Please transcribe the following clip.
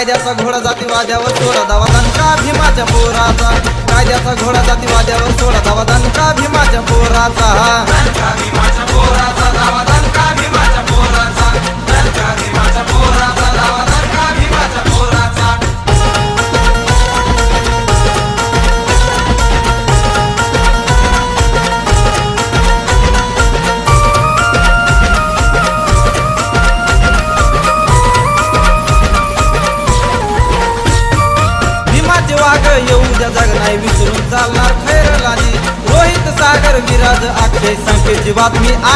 कायद्याचा घोडा जातीवाद्यावर सोडा दावा दणका भीमाच्या पोराचा, कायद्याचा घोडा जातीवाद्यावर सोडा दावा दणका भीमाच्या पोराचा, दणका भीमाच्या पोराचा, दावा दणका भीमाच्या पोराचा, दणका भीमाच्या पोराचा, दावा दणका भीमाच्या पोराचा. भीमाचे वाघ येऊ द्या जग नाही विसरून चालणार खैरलाने, रोहित सागर विराज अक्षय संख्येची बातमी आहे